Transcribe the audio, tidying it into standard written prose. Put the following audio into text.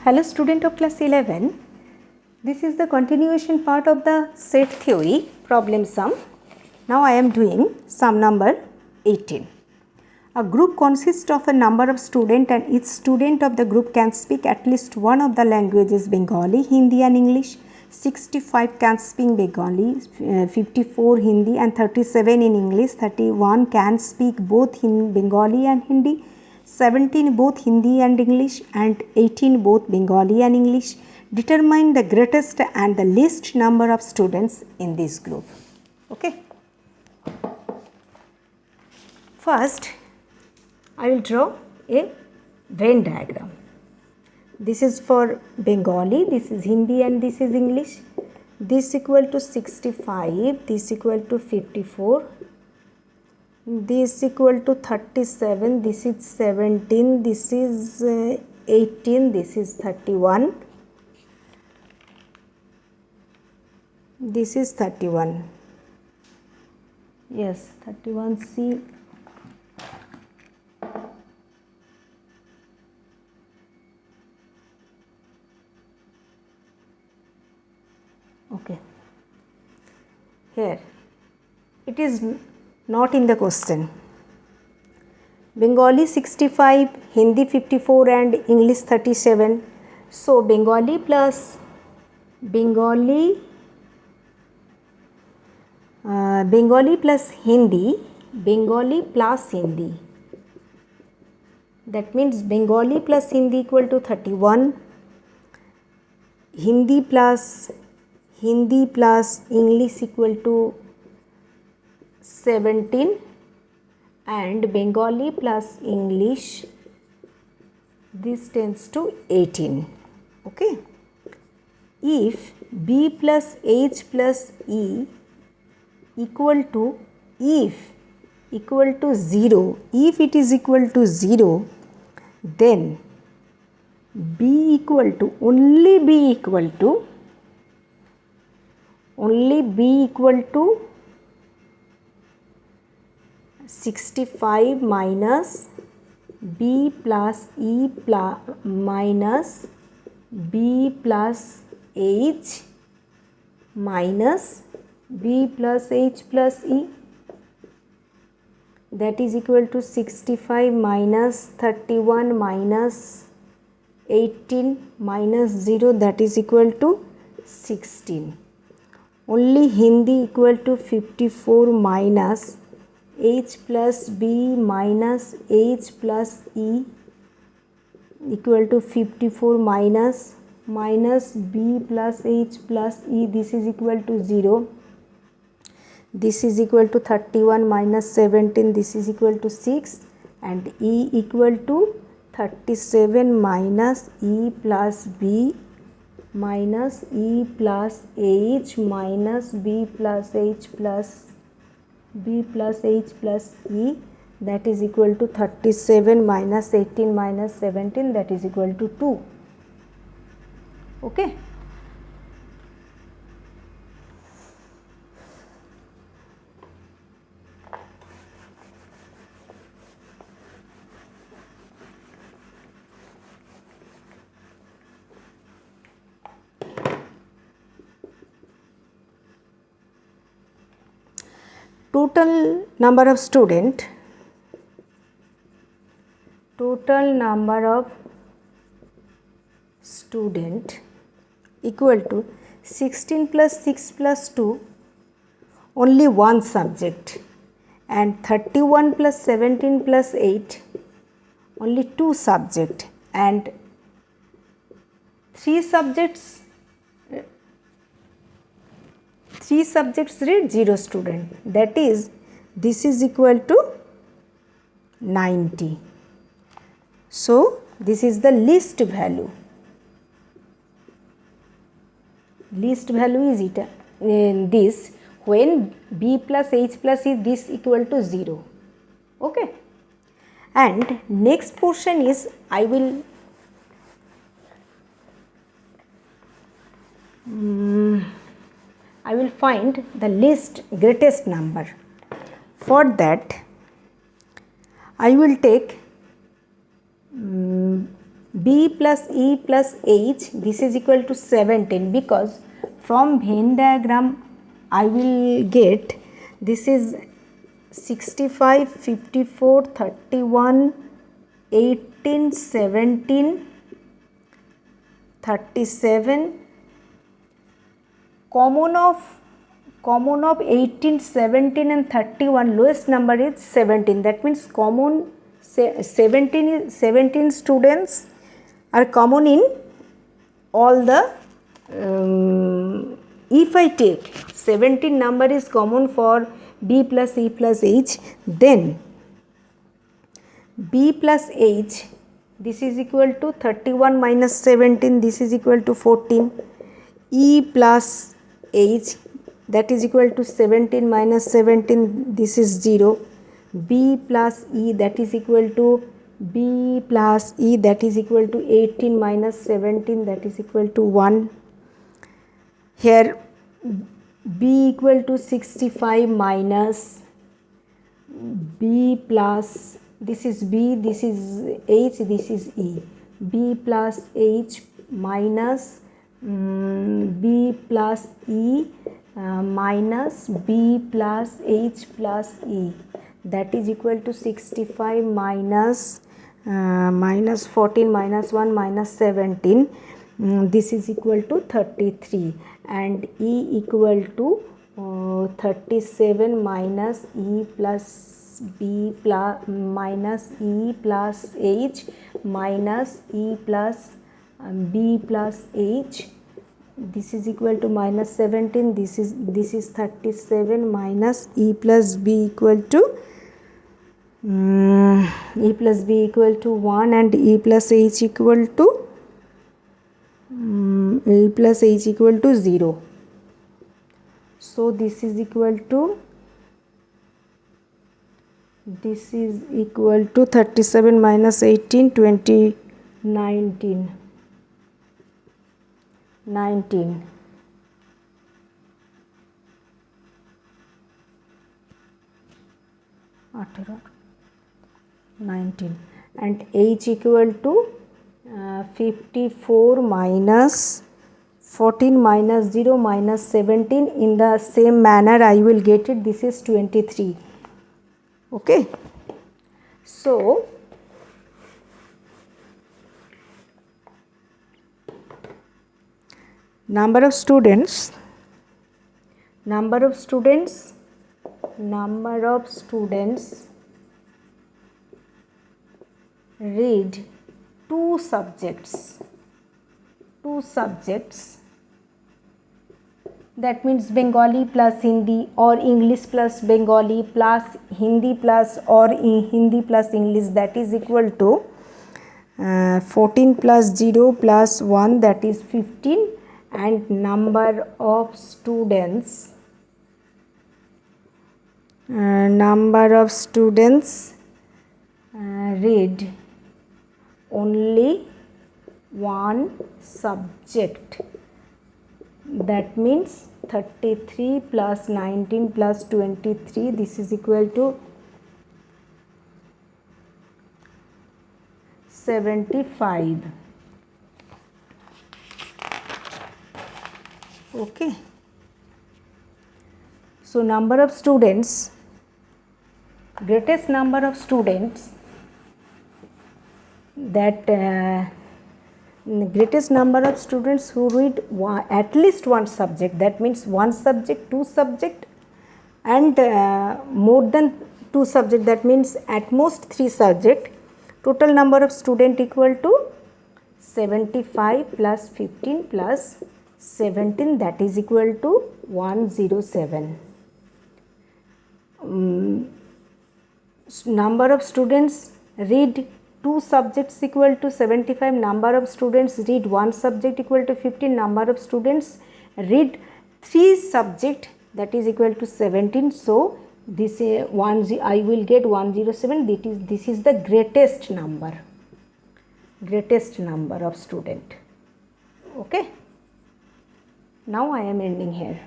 Hello student of class 11, this is the continuation part of the set theory problem sum. Now I am doing sum number 18. A group consists of a number of students and each student of the group can speak at least one of the languages Bengali, Hindi and English. 65 can speak Bengali, 54 Hindi and 37 in English. 31 can speak both in Bengali and Hindi. 17 both Hindi and English and 18 both Bengali and English. Determine the greatest and the least number of students in this group. Okay. First, I will draw a Venn diagram. This is for Bengali, this is Hindi and this is English. This equal to 65, this equal to 54. This equal to 37, this is 17, this is 18, this is 31, this is 31, yes 31C, okay, here it is not in the question. Bengali 65, Hindi 54 and English 37. So Bengali plus Hindi, Bengali plus Hindi. That means Bengali plus Hindi equal to 31. Hindi plus English equal to 17 and Bengali plus English this tends to 18. Okay. If B plus H plus E equal to 0, if it is equal to 0, then only B equal to 65 minus B plus E minus B plus H minus B plus H plus E, that is equal to 65 minus 31 minus 18 minus 0, that is equal to 16. Only Hindi equal to 54 minus H plus B minus H plus E equal to 54 minus B plus H plus E, this is equal to 0. This is equal to 31 minus 17, this is equal to 6, and E equal to 37 minus E plus B minus E plus H minus B plus H plus E, that is equal to 37 minus 18 minus 17, that is equal to 2. Okay. Total number of student equal to 16 plus 6 plus 2, only one subject, and 31 plus 17 plus 8, only two subject, and three subjects read 0 student, that is this is equal to 90. So this is the least value. Least value is this when B plus H plus E this equal to 0. Okay. And next portion is I will find the greatest number. For that I will take B plus E plus H, this is equal to 17, because from Venn diagram I will get this is 65, 54, 31, 18, 17, 37. Common of 18, 17 and 31, lowest number is 17. That means common 17 students are common in all the if I take 17 number is common for B plus E plus H, then B plus H, this is equal to 31 minus 17, this is equal to 14. E plus H, that is equal to 17 minus 17, this is 0. B plus E, that is equal to B plus E, that is equal to 18 minus 17, that is equal to 1. Here B equal to 65 minus B plus, this is B, this is H, this is E. B plus H minus B plus E minus B plus H plus E, that is equal to 65 minus 14 minus 1 minus 17, this is equal to 33, and E equal to 37 minus E plus B plus minus E plus H minus E plus B plus H, this is equal to minus 17, this is 37 minus E plus B equal to E plus B equal to 1, and E plus H equal to E plus H equal to 0. So this is equal to 37 minus 18, 20, 19. 19. And H equal to 54 minus 14 minus 0 minus 17. In the same manner I will get it, this is 23. Okay. So number of students read two subjects, that means Bengali plus Hindi or English plus Bengali plus Hindi plus or Hindi plus English, that is equal to 14 plus 0 plus 1, that is 15, and number of students read only one subject, that means 33 plus 19 plus 23, this is equal to 75. Okay. So number of students, greatest number of students, that greatest number of students who read at least one subject, that means one subject, two subject, and more than two subject, that means at most three subject. Total number of student equal to 75 plus 15 plus 17, that is equal to 107. Number of students read two subjects equal to 75, number of students read one subject equal to 15, number of students read three subject, that is equal to 17. So this I will get 107. This is the greatest number of student. Okay. Now I am ending here.